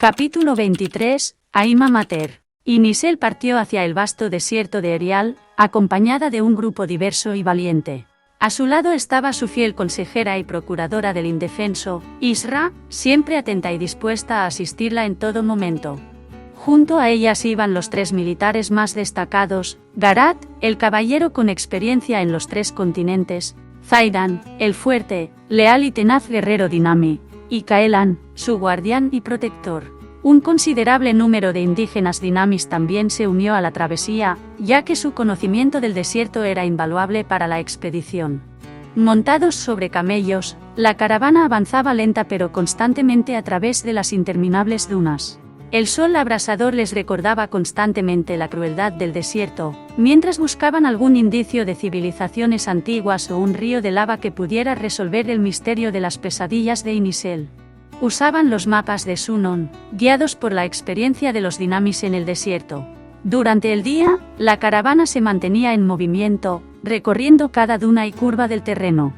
Capítulo 23, Aima Mater. Inisel partió hacia el vasto desierto de Erial, acompañada de un grupo diverso y valiente. A su lado estaba su fiel consejera y procuradora del indefenso, Isra, siempre atenta y dispuesta a asistirla en todo momento. Junto a ellas iban los 3 militares más destacados: Garat, el caballero con experiencia en los 3 continentes; Zaidan, el fuerte, leal y tenaz guerrero Dinami; y Kaelan, su guardián y protector. Un considerable número de indígenas dinamis también se unió a la travesía, ya que su conocimiento del desierto era invaluable para la expedición. Montados sobre camellos, la caravana avanzaba lenta pero constantemente a través de las interminables dunas. El sol abrasador les recordaba constantemente la crueldad del desierto, mientras buscaban algún indicio de civilizaciones antiguas o un río de lava que pudiera resolver el misterio de las pesadillas de Inisel. Usaban los mapas de Sunon, guiados por la experiencia de los dinamis en el desierto. Durante el día, la caravana se mantenía en movimiento, recorriendo cada duna y curva del terreno.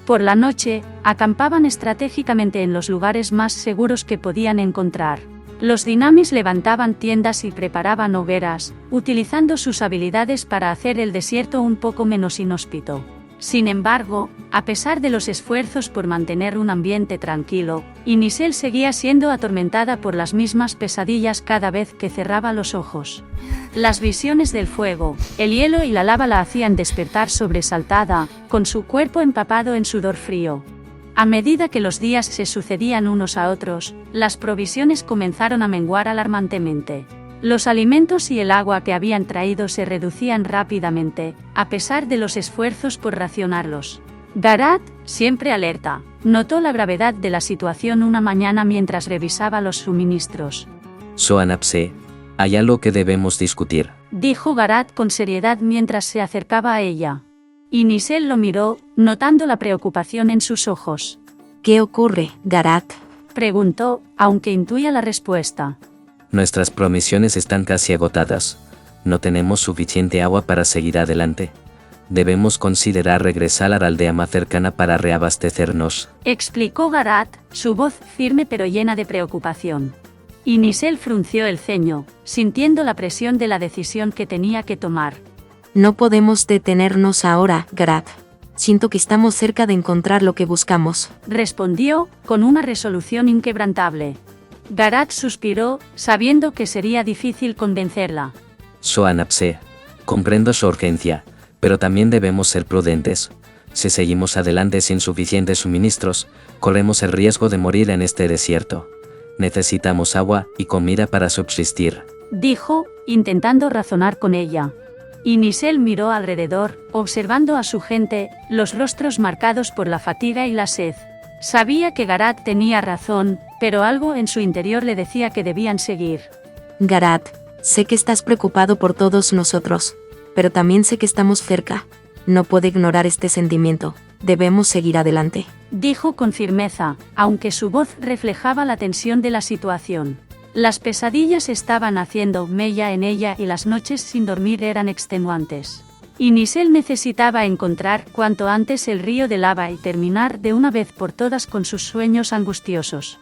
Por la noche, acampaban estratégicamente en los lugares más seguros que podían encontrar. Los dinamis levantaban tiendas y preparaban hogueras, utilizando sus habilidades para hacer el desierto un poco menos inhóspito. Sin embargo, a pesar de los esfuerzos por mantener un ambiente tranquilo, Inisel seguía siendo atormentada por las mismas pesadillas cada vez que cerraba los ojos. Las visiones del fuego, el hielo y la lava la hacían despertar sobresaltada, con su cuerpo empapado en sudor frío. A medida que los días se sucedían unos a otros, las provisiones comenzaron a menguar alarmantemente. Los alimentos y el agua que habían traído se reducían rápidamente, a pesar de los esfuerzos por racionarlos. Garat, siempre alerta, notó la gravedad de la situación una mañana mientras revisaba los suministros. Soanapse, hay algo que debemos discutir, dijo Garat con seriedad mientras se acercaba a ella. Inisel lo miró, notando la preocupación en sus ojos. ¿Qué ocurre, Garat?, preguntó, aunque intuía la respuesta. Nuestras provisiones están casi agotadas. No tenemos suficiente agua para seguir adelante. Debemos considerar regresar a la aldea más cercana para reabastecernos, explicó Garat, su voz firme pero llena de preocupación. Inisel frunció el ceño, sintiendo la presión de la decisión que tenía que tomar. No podemos detenernos ahora, Garat. Siento que estamos cerca de encontrar lo que buscamos, respondió, con una resolución inquebrantable. Garat suspiró, sabiendo que sería difícil convencerla. Soanapse, comprendo su urgencia, pero también debemos ser prudentes. Si seguimos adelante sin suficientes suministros, corremos el riesgo de morir en este desierto. Necesitamos agua y comida para subsistir, dijo, intentando razonar con ella. Inisel miró alrededor, observando a su gente, los rostros marcados por la fatiga y la sed. Sabía que Garat tenía razón, pero algo en su interior le decía que debían seguir. Garat, sé que estás preocupado por todos nosotros, pero también sé que estamos cerca. No puedo ignorar este sentimiento. Debemos seguir adelante, dijo con firmeza, aunque su voz reflejaba la tensión de la situación. Las pesadillas estaban haciendo mella en ella y las noches sin dormir eran extenuantes. Inisel necesitaba encontrar cuanto antes el río de lava y terminar de una vez por todas con sus sueños angustiosos.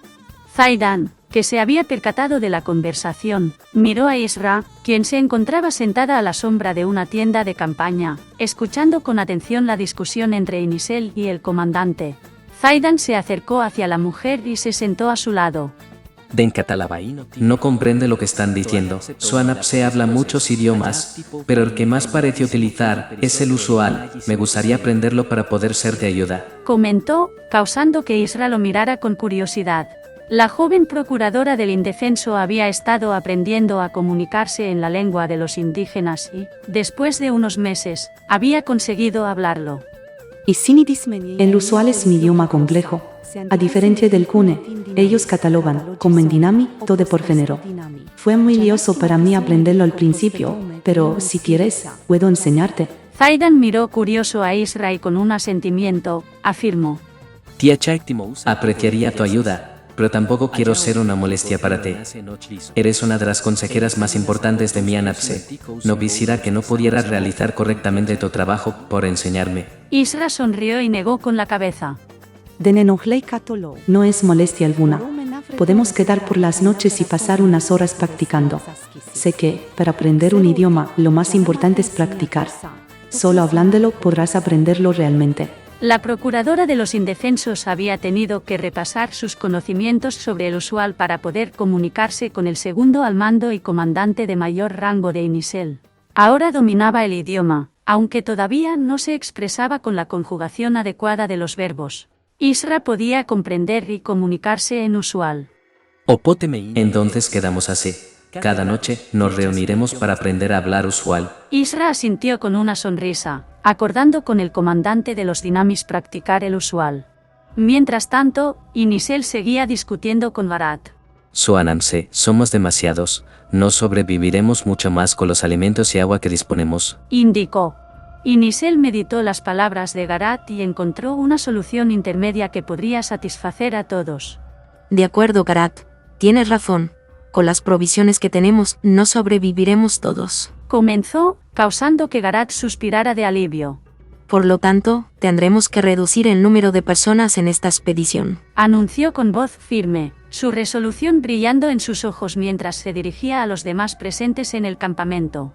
Zaidan, que se había percatado de la conversación, miró a Isra, quien se encontraba sentada a la sombra de una tienda de campaña, escuchando con atención la discusión entre Inisel y el comandante. Zaidan se acercó hacia la mujer y se sentó a su lado. No comprende lo que están diciendo. Soanapse habla muchos idiomas, pero el que más parece utilizar es el usual. Me gustaría aprenderlo para poder ser de ayuda, comentó, causando que Isra lo mirara con curiosidad. La joven procuradora del indefenso había estado aprendiendo a comunicarse en la lengua de los indígenas y, después de unos meses, había conseguido hablarlo. El usual es un idioma complejo. A diferencia del Kune, ellos catalogan como en Dinami todo por género. Fue muy lioso para mí aprenderlo al principio, pero si quieres, puedo enseñarte. Zaidan miró curioso a Isra y con un asentimiento, afirmó. Apreciaría tu ayuda, pero tampoco quiero ser una molestia para ti. Eres una de las consejeras más importantes de mi Anapse. No quisiera que no pudiera realizar correctamente tu trabajo por enseñarme. Isra sonrió y negó con la cabeza. No es molestia alguna. Podemos quedar por las noches y pasar unas horas practicando. Sé que, para aprender un idioma, lo más importante es practicar. Solo hablándolo podrás aprenderlo realmente. La procuradora de los indefensos había tenido que repasar sus conocimientos sobre el usual para poder comunicarse con el segundo al mando y comandante de mayor rango de Inisel. Ahora dominaba el idioma, aunque todavía no se expresaba con la conjugación adecuada de los verbos. Isra podía comprender y comunicarse en usual. Entonces quedamos así. Cada noche nos reuniremos para aprender a hablar usual. Isra asintió con una sonrisa, acordando con el comandante de los dinamis practicar el usual. Mientras tanto, Inisel seguía discutiendo con Barat. Suanamse, somos demasiados, no sobreviviremos mucho más con los alimentos y agua que disponemos. Indicó. Inisel meditó las palabras de Garat y encontró una solución intermedia que podría satisfacer a todos. De acuerdo, Garat. Tienes razón. Con las provisiones que tenemos, no sobreviviremos todos. Comenzó, causando que Garat suspirara de alivio. Por lo tanto, tendremos que reducir el número de personas en esta expedición. Anunció con voz firme, su resolución brillando en sus ojos mientras se dirigía a los demás presentes en el campamento.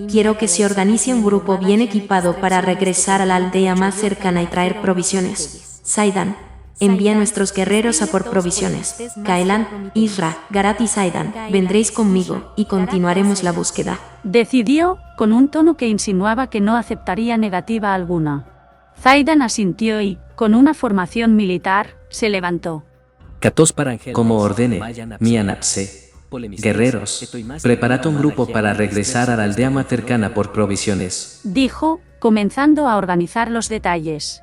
Quiero que se organice un grupo bien equipado para regresar a la aldea más cercana y traer provisiones. Saidan, envía a nuestros guerreros a por provisiones. Kaelan, Isra, Garat y Saidan, vendréis conmigo y continuaremos la búsqueda. Decidió, con un tono que insinuaba que no aceptaría negativa alguna. Zaidan asintió y, con una formación militar, se levantó. Como ordene, Mianapse. Guerreros, preparad un grupo para regresar a la aldea más cercana por provisiones. Dijo, comenzando a organizar los detalles.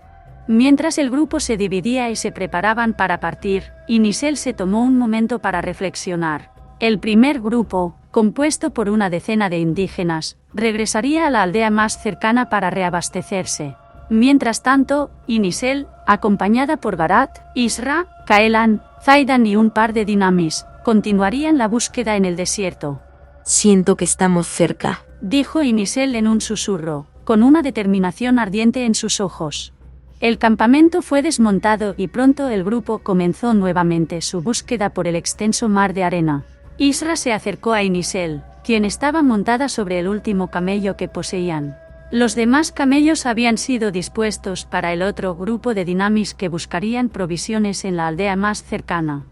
Mientras el grupo se dividía y se preparaban para partir, Inisel se tomó un momento para reflexionar. El primer grupo, compuesto por una decena de indígenas, regresaría a la aldea más cercana para reabastecerse. Mientras tanto, Inisel, acompañada por Garat, Isra, Kaelan, Zaidan y un par de dinamis, continuarían la búsqueda en el desierto. Siento que estamos cerca, dijo Inisel en un susurro, con una determinación ardiente en sus ojos. El campamento fue desmontado y pronto el grupo comenzó nuevamente su búsqueda por el extenso mar de arena. Isra se acercó a Inisel, quien estaba montada sobre el último camello que poseían. Los demás camellos habían sido dispuestos para el otro grupo de dinamis que buscarían provisiones en la aldea más cercana.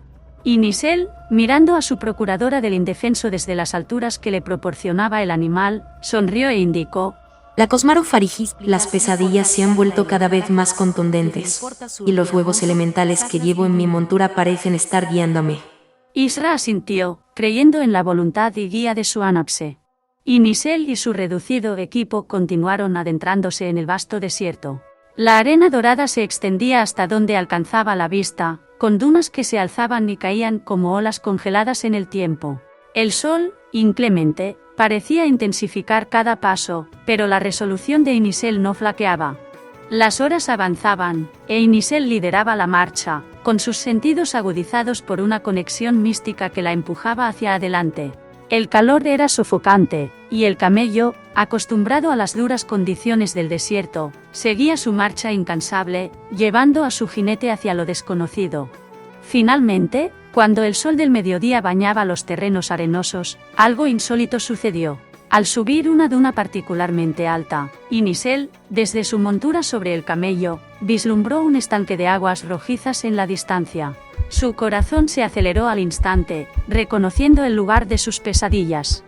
Inisel, mirando a su procuradora del indefenso desde las alturas que le proporcionaba el animal, sonrió e indicó: La Cosmaro Farigis, las pesadillas se han vuelto cada vez más contundentes, y los huevos elementales que llevo en mi montura parecen estar guiándome. Isra asintió, creyendo en la voluntad y guía de su Anapse. Inisel y su reducido equipo continuaron adentrándose en el vasto desierto. La arena dorada se extendía hasta donde alcanzaba la vista, con dunas que se alzaban y caían como olas congeladas en el tiempo. El sol, inclemente, parecía intensificar cada paso, pero la resolución de Inisel no flaqueaba. Las horas avanzaban, e Inisel lideraba la marcha, con sus sentidos agudizados por una conexión mística que la empujaba hacia adelante. El calor era sofocante, y el camello, acostumbrado a las duras condiciones del desierto, seguía su marcha incansable, llevando a su jinete hacia lo desconocido. Finalmente, cuando el sol del mediodía bañaba los terrenos arenosos, algo insólito sucedió. Al subir una duna particularmente alta, Inisel, desde su montura sobre el camello, vislumbró un estanque de aguas rojizas en la distancia. Su corazón se aceleró al instante, reconociendo el lugar de sus pesadillas.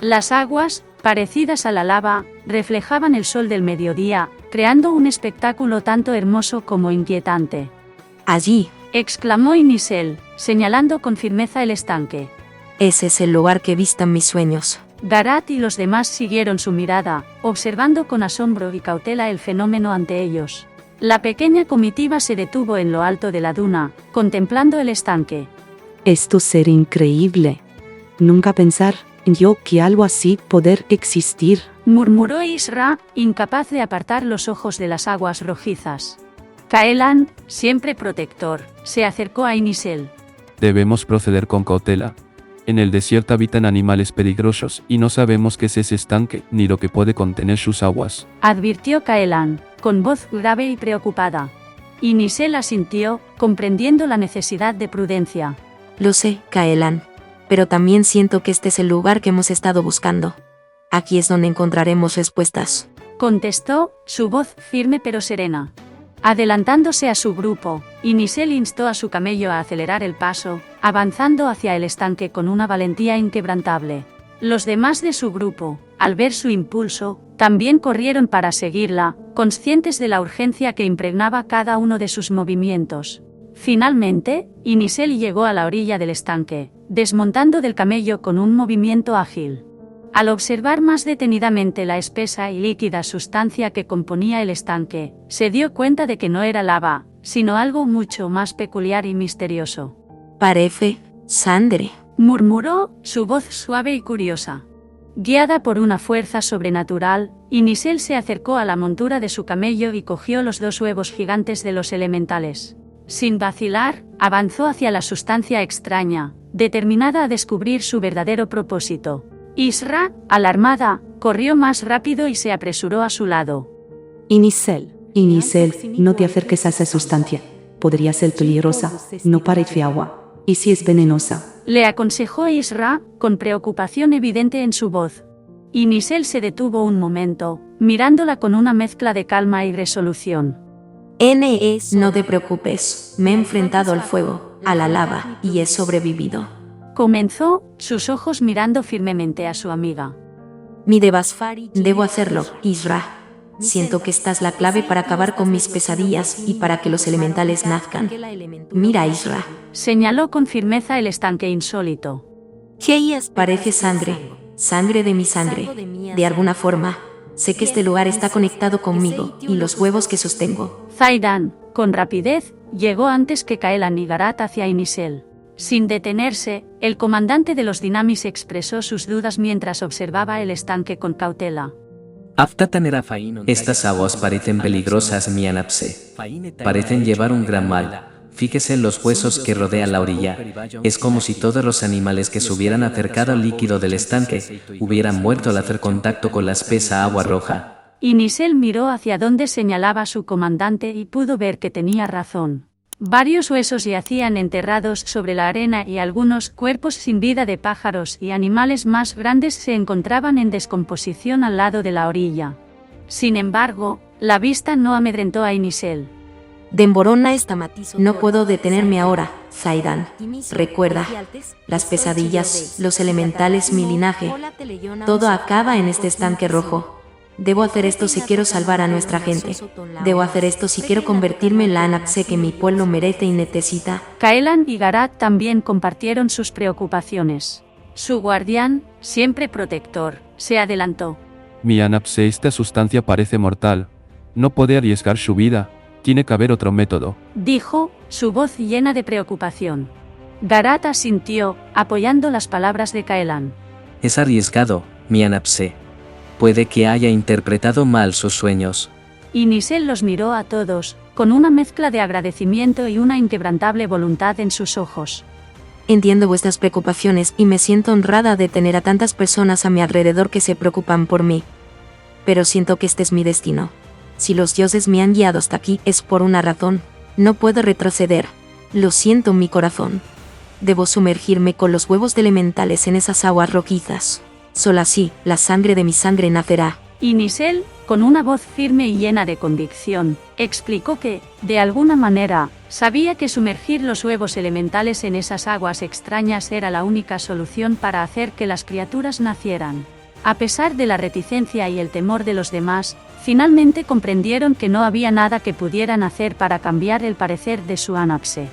Las aguas, parecidas a la lava, reflejaban el sol del mediodía, creando un espectáculo tanto hermoso como inquietante. Allí, exclamó Inisel, señalando con firmeza el estanque. Ese es el lugar que he visto en mis sueños. Garat y los demás siguieron su mirada, observando con asombro y cautela el fenómeno ante ellos. La pequeña comitiva se detuvo en lo alto de la duna, contemplando el estanque. Esto será increíble. Nunca pensar en yo que algo así poder existir, murmuró Isra, incapaz de apartar los ojos de las aguas rojizas. Kaelan, siempre protector, se acercó a Inisel. Debemos proceder con cautela. En el desierto habitan animales peligrosos y no sabemos qué es ese estanque ni lo que puede contener sus aguas, advirtió Kaelan, con voz grave y preocupada. Y Nisel asintió, comprendiendo la necesidad de prudencia. Lo sé, Kaelan. Pero también siento que este es el lugar que hemos estado buscando. Aquí es donde encontraremos respuestas. Contestó, su voz firme pero serena. Adelantándose a su grupo, Nisel instó a su camello a acelerar el paso, avanzando hacia el estanque con una valentía inquebrantable. Los demás de su grupo, al ver su impulso, también corrieron para seguirla, conscientes de la urgencia que impregnaba cada uno de sus movimientos. Finalmente, Nisel llegó a la orilla del estanque, desmontando del camello con un movimiento ágil. Al observar más detenidamente la espesa y líquida sustancia que componía el estanque, se dio cuenta de que no era lava, sino algo mucho más peculiar y misterioso. Parece sangre, Murmuró, su voz suave y curiosa. Guiada por una fuerza sobrenatural, Nisel se acercó a la montura de su camello y cogió los 2 huevos gigantes de los elementales. Sin vacilar, avanzó hacia la sustancia extraña, determinada a descubrir su verdadero propósito. Isra, alarmada, corrió más rápido y se apresuró a su lado. Nisel, no te acerques a esa sustancia. Podría ser peligrosa, no parece agua. ¿Y si es venenosa? Le aconsejó Isra, con preocupación evidente en su voz. Nisel se detuvo un momento, mirándola con una mezcla de calma y resolución. No te preocupes, me he enfrentado al fuego, a la lava, y he sobrevivido. Comenzó, sus ojos mirando firmemente a su amiga. Debo hacerlo, Isra. Siento que esta es la clave para acabar con mis pesadillas y para que los elementales nazcan. Mira, Isra. Señaló con firmeza el estanque insólito. Parece sangre de mi sangre. De alguna forma, sé que este lugar está conectado conmigo y los huevos que sostengo. Zaidan, con rapidez, llegó antes que Kaelan y Garat hacia Nisel. Sin detenerse, el comandante de los Dynamis expresó sus dudas mientras observaba el estanque con cautela. Estas aguas parecen peligrosas, mi Anapse. Parecen llevar un gran mal. Fíjese en los huesos que rodean la orilla. Es como si todos los animales que se hubieran acercado al líquido del estanque hubieran muerto al hacer contacto con la espesa agua roja. Nisel miró hacia donde señalaba su comandante y pudo ver que tenía razón. Varios huesos yacían enterrados sobre la arena y algunos cuerpos sin vida de pájaros y animales más grandes se encontraban en descomposición al lado de la orilla. Sin embargo, la vista no amedrentó a Nisel. No puedo detenerme ahora, Zaidan. Recuerda, las pesadillas, los elementales, mi linaje. Todo acaba en este estanque rojo. Debo hacer esto si quiero salvar a nuestra gente. Debo hacer esto si quiero convertirme en la Anapse que mi pueblo merece y necesita. Kaelan y Garat también compartieron sus preocupaciones. Su guardián, siempre protector, se adelantó. Mi Anapse, esta sustancia parece mortal. No puede arriesgar su vida. Tiene que haber otro método. Dijo, su voz llena de preocupación. Garat asintió, apoyando las palabras de Kaelan. Es arriesgado, mi Anapse. Puede que haya interpretado mal sus sueños. Nisel los miró a todos, con una mezcla de agradecimiento y una inquebrantable voluntad en sus ojos. Entiendo vuestras preocupaciones y me siento honrada de tener a tantas personas a mi alrededor que se preocupan por mí. Pero siento que este es mi destino. Si los dioses me han guiado hasta aquí es por una razón. No puedo retroceder. Lo siento en mi corazón. Debo sumergirme con los huevos de elementales en esas aguas rojizas. Solo así, la sangre de mi sangre nacerá. Nisel, con una voz firme y llena de convicción, explicó que, de alguna manera, sabía que sumergir los huevos elementales en esas aguas extrañas era la única solución para hacer que las criaturas nacieran. A pesar de la reticencia y el temor de los demás, finalmente comprendieron que no había nada que pudieran hacer para cambiar el parecer de su Anapse.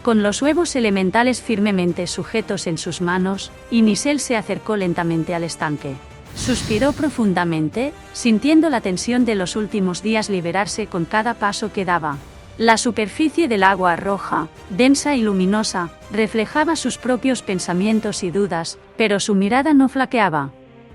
Con los huevos elementales firmemente sujetos en sus manos, Nisel se acercó lentamente al estanque. Suspiró profundamente, sintiendo la tensión de los últimos días liberarse con cada paso que daba. La superficie del agua roja, densa y luminosa, reflejaba sus propios pensamientos y dudas, pero su mirada no flaqueaba.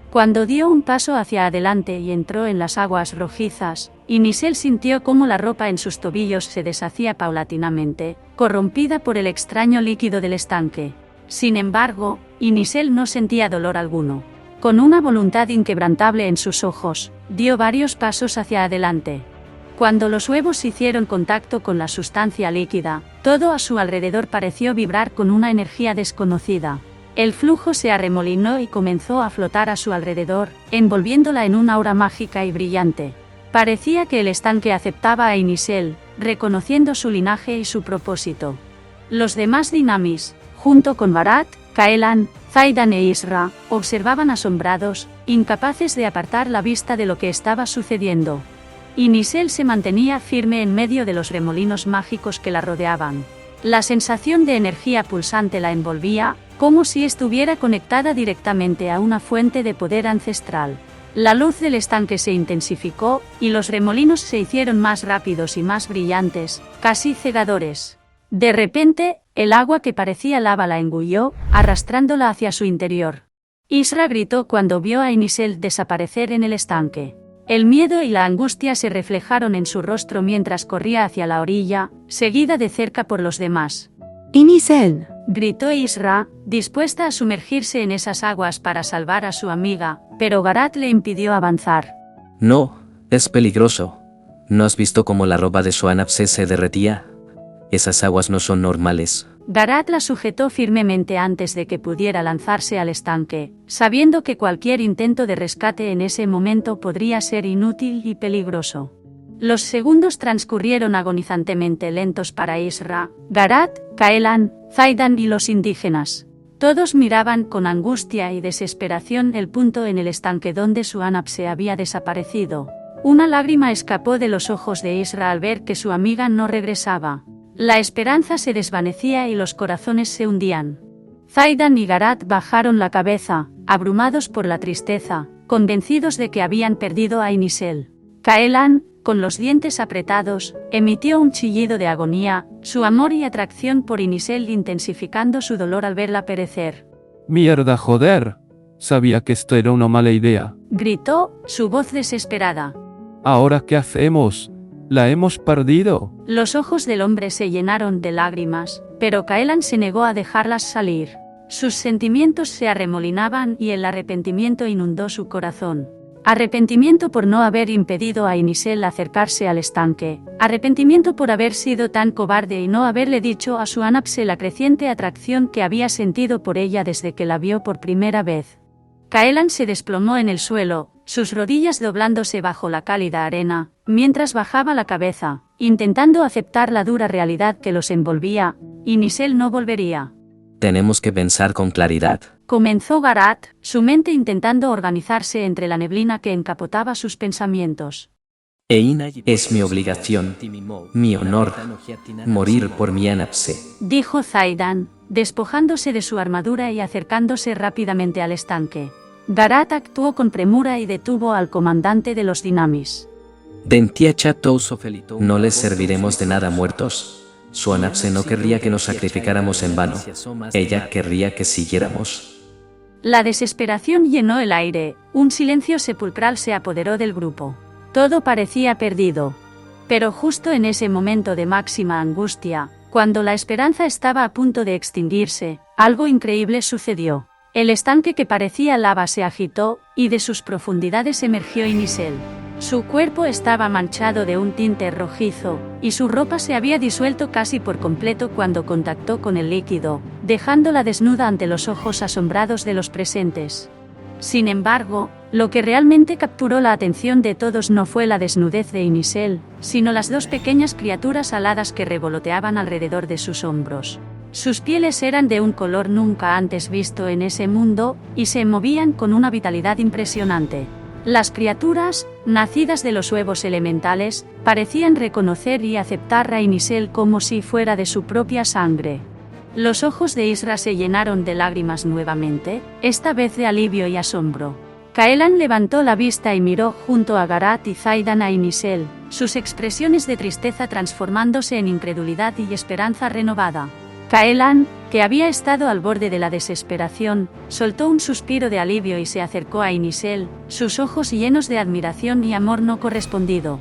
Cuando dio un paso hacia adelante y entró en las aguas rojizas, Nisel sintió cómo la ropa en sus tobillos se deshacía paulatinamente, corrompida por el extraño líquido del estanque. Sin embargo, Nisel no sentía dolor alguno. Con una voluntad inquebrantable en sus ojos, dio varios pasos hacia adelante. Cuando los huevos hicieron contacto con la sustancia líquida, todo a su alrededor pareció vibrar con una energía desconocida. El flujo se arremolinó y comenzó a flotar a su alrededor, envolviéndola en una aura mágica y brillante. Parecía que el estanque aceptaba a Inisel, reconociendo su linaje y su propósito. Los demás Dynamis, junto con Barat, Kaelan, Zaidan e Isra, observaban asombrados, incapaces de apartar la vista de lo que estaba sucediendo. Inisel se mantenía firme en medio de los remolinos mágicos que la rodeaban. La sensación de energía pulsante la envolvía, como si estuviera conectada directamente a una fuente de poder ancestral. La luz del estanque se intensificó, y los remolinos se hicieron más rápidos y más brillantes, casi cegadores. De repente, el agua que parecía lava la engulló, arrastrándola hacia su interior. Isra gritó cuando vio a Inisel desaparecer en el estanque. El miedo y la angustia se reflejaron en su rostro mientras corría hacia la orilla, seguida de cerca por los demás. Inisel, Gritó Isra, dispuesta a sumergirse en esas aguas para salvar a su amiga, pero Garat le impidió avanzar. No, es peligroso. ¿No has visto cómo la ropa de Suanapse se derretía? Esas aguas no son normales. Garat la sujetó firmemente antes de que pudiera lanzarse al estanque, sabiendo que cualquier intento de rescate en ese momento podría ser inútil y peligroso. Los segundos transcurrieron agonizantemente lentos para Isra, Garat, Kaelan, Zaidan y los indígenas. Todos miraban con angustia y desesperación el punto en el estanque donde Suanapse había desaparecido. Una lágrima escapó de los ojos de Isra al ver que su amiga no regresaba. La esperanza se desvanecía y los corazones se hundían. Zaidan y Garat bajaron la cabeza, abrumados por la tristeza, convencidos de que habían perdido a Inisel. Kaelan, con los dientes apretados, emitió un chillido de agonía, su amor y atracción por Inisel intensificando su dolor al verla perecer. ¡Mierda, joder! Sabía que esto era una mala idea. Gritó, su voz desesperada. ¿Ahora qué hacemos? ¡La hemos perdido! Los ojos del hombre se llenaron de lágrimas, pero Kaelan se negó a dejarlas salir. Sus sentimientos se arremolinaban y el arrepentimiento inundó su corazón. Arrepentimiento por no haber impedido a Inisel acercarse al estanque, arrepentimiento por haber sido tan cobarde y no haberle dicho a Suanapse la creciente atracción que había sentido por ella desde que la vio por primera vez. Kaelan se desplomó en el suelo, sus rodillas doblándose bajo la cálida arena, mientras bajaba la cabeza, intentando aceptar la dura realidad que los envolvía. Inisel no volvería. Tenemos que pensar con claridad. Comenzó Garat, su mente intentando organizarse entre la neblina que encapotaba sus pensamientos. Es mi obligación, mi honor, morir por mi Anapse. Dijo Zaidan, despojándose de su armadura y acercándose rápidamente al estanque. Garat actuó con premura y detuvo al comandante de los Dynamis. No les serviremos de nada muertos. Suanapse no querría que nos sacrificáramos en vano. Ella querría que siguiéramos. La desesperación llenó el aire, un silencio sepulcral se apoderó del grupo. Todo parecía perdido. Pero justo en ese momento de máxima angustia, cuando la esperanza estaba a punto de extinguirse, algo increíble sucedió. El estanque que parecía lava se agitó, y de sus profundidades emergió Inisel. Su cuerpo estaba manchado de un tinte rojizo, y su ropa se había disuelto casi por completo cuando contactó con el líquido, dejándola desnuda ante los ojos asombrados de los presentes. Sin embargo, lo que realmente capturó la atención de todos no fue la desnudez de Inisel, sino las dos pequeñas criaturas aladas que revoloteaban alrededor de sus hombros. Sus pieles eran de un color nunca antes visto en ese mundo, y se movían con una vitalidad impresionante. Las criaturas, nacidas de los huevos elementales, parecían reconocer y aceptar a Inisel como si fuera de su propia sangre. Los ojos de Isra se llenaron de lágrimas nuevamente, esta vez de alivio y asombro. Kaelan levantó la vista y miró junto a Garat y Zaidan a Inisel, sus expresiones de tristeza transformándose en incredulidad y esperanza renovada. Kaelan, que había estado al borde de la desesperación, soltó un suspiro de alivio y se acercó a Inisel, sus ojos llenos de admiración y amor no correspondido.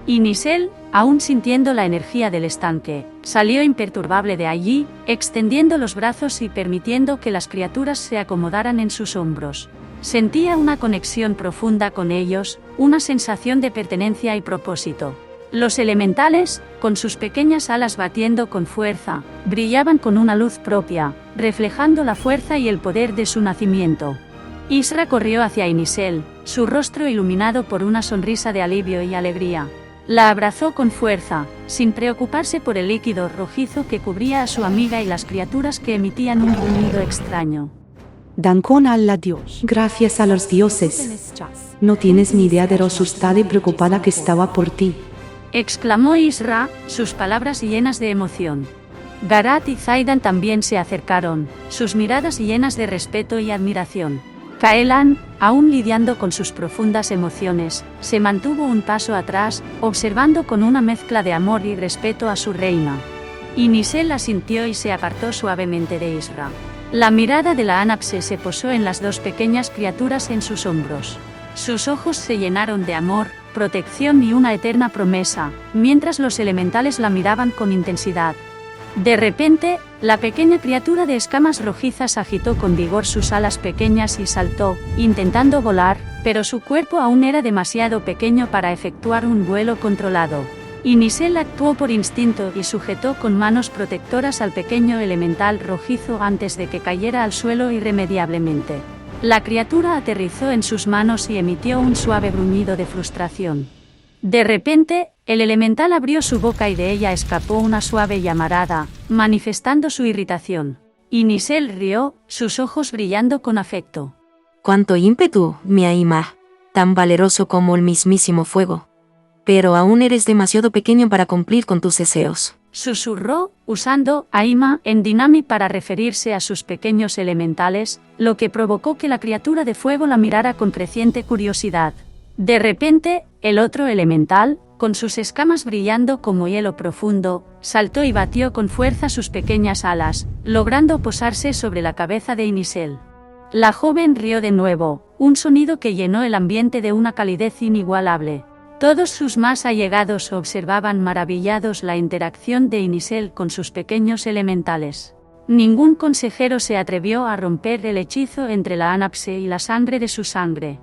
Inisel, aún sintiendo la energía del estanque, salió imperturbable de allí, extendiendo los brazos y permitiendo que las criaturas se acomodaran en sus hombros. Sentía una conexión profunda con ellos, una sensación de pertenencia y propósito. Los elementales, con sus pequeñas alas batiendo con fuerza, brillaban con una luz propia, reflejando la fuerza y el poder de su nacimiento. Isra corrió hacia Inisel, su rostro iluminado por una sonrisa de alivio y alegría. La abrazó con fuerza, sin preocuparse por el líquido rojizo que cubría a su amiga y las criaturas que emitían un gruñido extraño. Dankon alla Dios. Gracias a los dioses. No tienes ni idea de lo asustada y preocupada que estaba por ti. Exclamó Isra, sus palabras llenas de emoción. Garat y Zaidan también se acercaron, sus miradas llenas de respeto y admiración. Kaelan, aún lidiando con sus profundas emociones, se mantuvo un paso atrás, observando con una mezcla de amor y respeto a su reina. Inisel asintió y se apartó suavemente de Isra. La mirada de la Anapse se posó en las dos pequeñas criaturas en sus hombros. Sus ojos se llenaron de amor, protección y una eterna promesa, mientras los elementales la miraban con intensidad. De repente, la pequeña criatura de escamas rojizas agitó con vigor sus alas pequeñas y saltó, intentando volar, pero su cuerpo aún era demasiado pequeño para efectuar un vuelo controlado. Inisel actuó por instinto y sujetó con manos protectoras al pequeño elemental rojizo antes de que cayera al suelo irremediablemente. La criatura aterrizó en sus manos y emitió un suave gruñido de frustración. De repente, el elemental abrió su boca y de ella escapó una suave llamarada, manifestando su irritación. Inisel rió, sus ojos brillando con afecto. ¡Cuánto ímpetu, mi Aima! Tan valeroso como el mismísimo fuego. Pero aún eres demasiado pequeño para cumplir con tus deseos. Susurró, usando Aima en Dinami para referirse a sus pequeños elementales, lo que provocó que la criatura de fuego la mirara con creciente curiosidad. De repente, el otro elemental, con sus escamas brillando como hielo profundo, saltó y batió con fuerza sus pequeñas alas, logrando posarse sobre la cabeza de Inisel. La joven rió de nuevo, un sonido que llenó el ambiente de una calidez inigualable. Todos sus más allegados observaban maravillados la interacción de Inisel con sus pequeños elementales. Ningún consejero se atrevió a romper el hechizo entre la Anapse y la sangre de su sangre.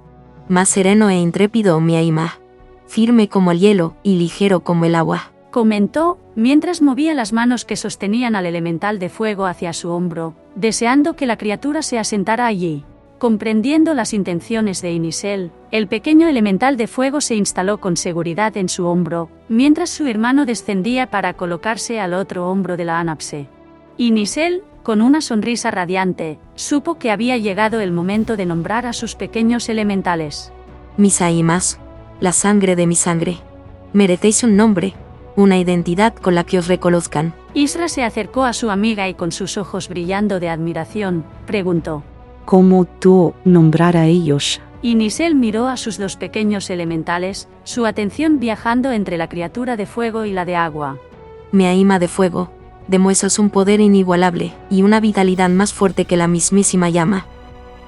Más sereno e intrépido, mi Aima. Firme como el hielo y ligero como el agua. Comentó, mientras movía las manos que sostenían al elemental de fuego hacia su hombro, deseando que la criatura se asentara allí. Comprendiendo las intenciones de Inisel, el pequeño elemental de fuego se instaló con seguridad en su hombro, mientras su hermano descendía para colocarse al otro hombro de la Anapse. Inisel, con una sonrisa radiante, supo que había llegado el momento de nombrar a sus pequeños elementales. Mis Aimas, la sangre de mi sangre. Merecéis un nombre, una identidad con la que os reconozcan. Isra se acercó a su amiga y con sus ojos brillando de admiración, preguntó. ¿Cómo tú nombrar a ellos? Inisel miró a sus dos pequeños elementales, su atención viajando entre la criatura de fuego y la de agua. Mi Aima de fuego, demuestras un poder inigualable y una vitalidad más fuerte que la mismísima llama.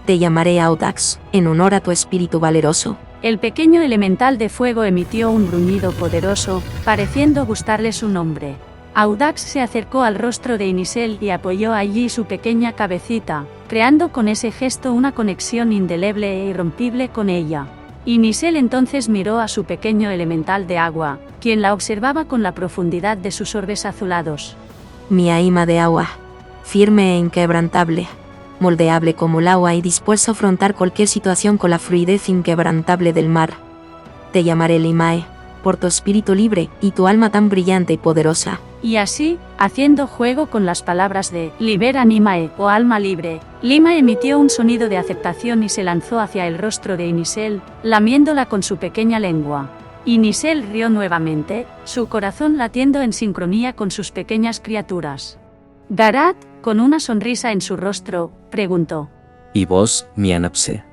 Te llamaré Audax, en honor a tu espíritu valeroso. El pequeño elemental de fuego emitió un gruñido poderoso, pareciendo gustarle su nombre. Audax se acercó al rostro de Inisel y apoyó allí su pequeña cabecita, creando con ese gesto una conexión indeleble e irrompible con ella. Inisel entonces miró a su pequeño elemental de agua, quien la observaba con la profundidad de sus orbes azulados. Mi Aima de agua, firme e inquebrantable, moldeable como el agua y dispuesto a afrontar cualquier situación con la fluidez inquebrantable del mar. Te llamaré Limae, por tu espíritu libre y tu alma tan brillante y poderosa. Y así, haciendo juego con las palabras de Libera Nimae o alma libre, Lima emitió un sonido de aceptación y se lanzó hacia el rostro de Inisel, lamiéndola con su pequeña lengua. Inisel rió nuevamente, su corazón latiendo en sincronía con sus pequeñas criaturas. Garat, con una sonrisa en su rostro, preguntó. ¿Y vos, mi Anapse?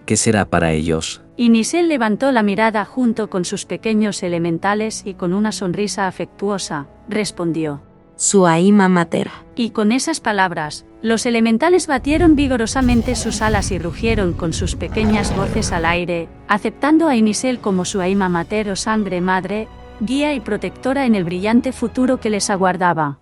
¿Qué será para ellos? Inisel levantó la mirada junto con sus pequeños elementales y con una sonrisa afectuosa, respondió. Su Aima Mater. Y con esas palabras, los elementales batieron vigorosamente sus alas y rugieron con sus pequeñas voces al aire, aceptando a Inisel como su Aima Mater o sangre madre, guía y protectora en el brillante futuro que les aguardaba.